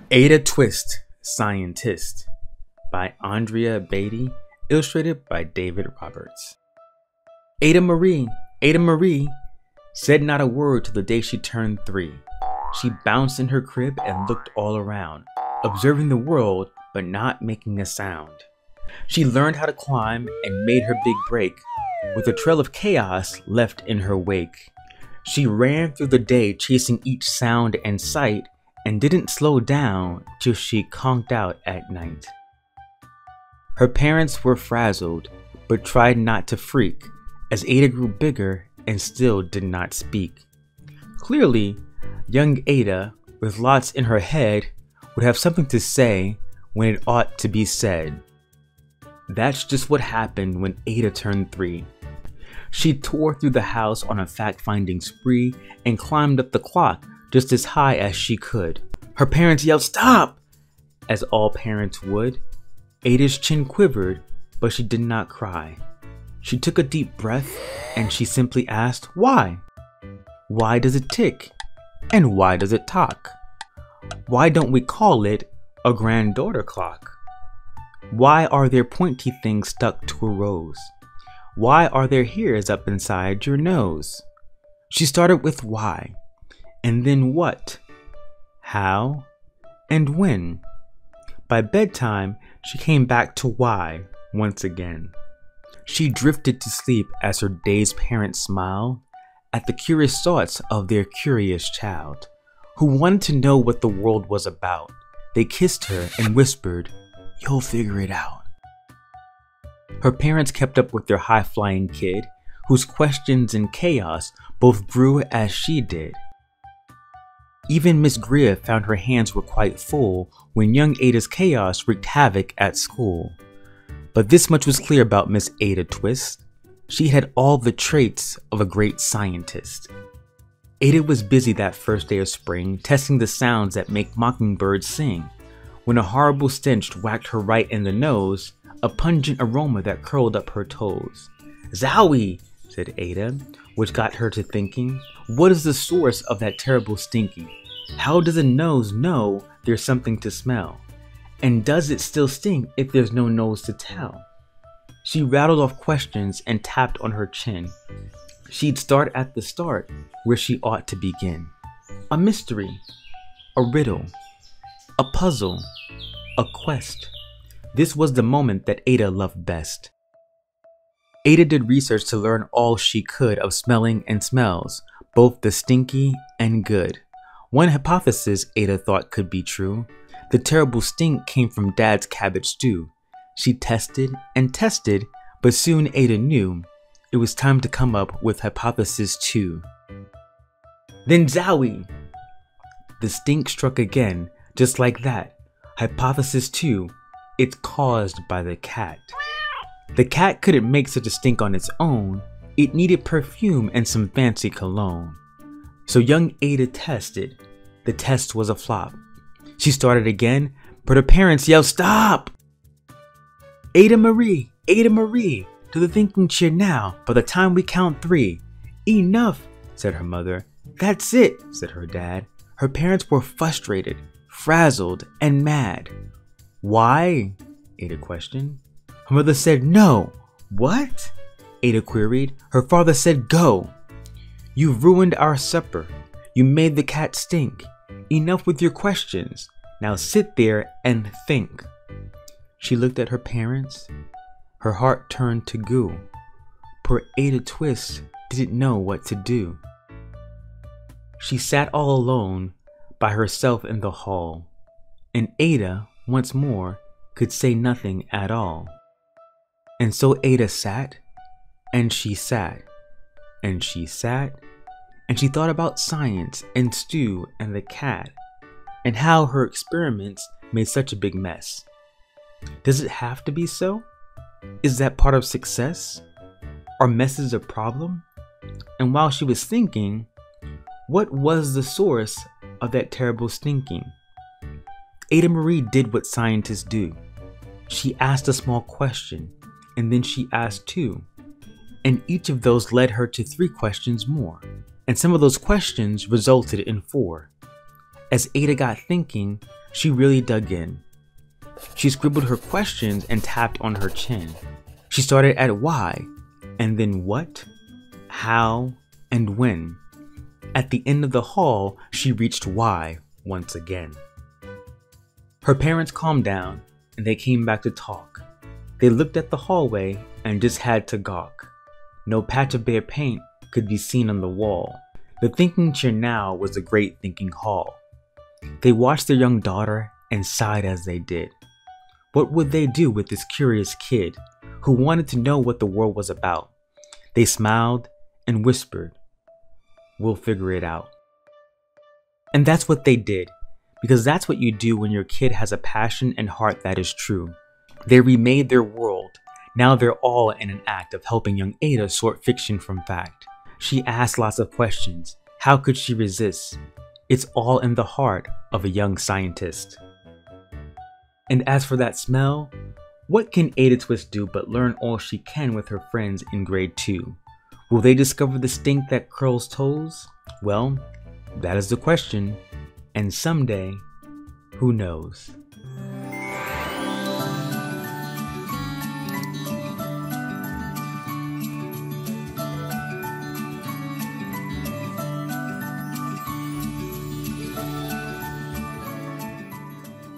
Ada Twist, Scientist by Andrea Beatty, illustrated by David Roberts. Ada Marie, said not a word till the day she turned 3. She bounced in her crib and looked all around, observing the world but not making a sound. She learned how to climb and made her big break, with a trail of chaos left in her wake. She ran through the day chasing each sound and sight, and didn't slow down till she conked out at night. Her parents were frazzled, but tried not to freak, as Ada grew bigger and still did not speak. Clearly, young Ada, with lots in her head, would have something to say when it ought to be said. That's just what happened when Ada turned 3. She tore through the house on a fact-finding spree and climbed up the clock just as high as she could. Her parents yelled, "Stop!" as all parents would. Ada's chin quivered, but she did not cry. She took a deep breath and she simply asked, "Why? Why does it tick? And why does it talk? Why don't we call it a granddaughter clock? Why are there pointy things stuck to a rose? Why are there hairs up inside your nose?" She started with why, and then what, how, and when. By bedtime, she came back to why once again. She drifted to sleep as her dazed parents smiled at the curious thoughts of their curious child, who wanted to know what the world was about. They kissed her and whispered, "You'll figure it out." Her parents kept up with their high-flying kid, whose questions and chaos both grew as she did. Even Miss Greer found her hands were quite full when young Ada's chaos wreaked havoc at school. But this much was clear about Miss Ada Twist: she had all the traits of a great scientist. Ada was busy that first day of spring testing the sounds that make mockingbirds sing, when a horrible stench whacked her right in the nose, a pungent aroma that curled up her toes. "Zowie!" said Ada, which got her to thinking, what is the source of that terrible stinking? How does a nose know there's something to smell? And does it still stink if there's no nose to tell? She rattled off questions and tapped on her chin. She'd start at the start, where she ought to begin. A mystery, a riddle, a puzzle, a quest. This was the moment that Ada loved best. Ada did research to learn all she could of smelling and smells, both the stinky and good. One hypothesis Ada thought could be true: the terrible stink came from Dad's cabbage stew. She tested and tested, but soon Ada knew it was time to come up with hypothesis 2. Then zowie! The stink struck again, just like that. Hypothesis 2, it's caused by the cat. The cat couldn't make such a stink on its own. It needed perfume and some fancy cologne. So young Ada tested. The test was a flop. She started again, but her parents yelled, "Stop!" Ada Marie, to the thinking chair now. By the time we count 3. "Enough," said her mother. "That's it," said her dad. Her parents were frustrated, frazzled, and mad. "Why?" Ada questioned. Her mother said, "No." "What?" Ada queried. Her father said, "Go. You've ruined our supper. You made the cat stink. Enough with your questions. Now sit there and think." She looked at her parents. Her heart turned to goo. Poor Ada Twist didn't know what to do. She sat all alone by herself in the hall, and Ada, once more, could say nothing at all. And so Ada sat, and she sat, and she sat, and she thought about science and Stu and the cat, and how her experiments made such a big mess. Does it have to be so? Is that part of success? Are messes a problem? And while she was thinking, what was the source of that terrible stinking? Ada Marie did what scientists do. She asked a small question, and then she asked 2. And each of those led her to 3 questions more. And some of those questions resulted in 4. As Ada got thinking, she really dug in. She scribbled her questions and tapped on her chin. She started at why, and then what, how, and when. At the end of the hall, she reached why once again. Her parents calmed down, and they came back to talk. They looked at the hallway and just had to gawk. No patch of bare paint could be seen on the wall. The thinking chair now was the great thinking hall. They watched their young daughter and sighed as they did. What would they do with this curious kid who wanted to know what the world was about? They smiled and whispered, "We'll figure it out." And that's what they did, because that's what you do when your kid has a passion and heart that is true. They remade their world. Now they're all in an act of helping young Ada sort fiction from fact. She asked lots of questions. How could she resist? It's all in the heart of a young scientist. And as for that smell, what can Ada Twist do but learn all she can with her friends in grade 2? Will they discover the stink that curls toes? Well, that is the question. And someday, who knows?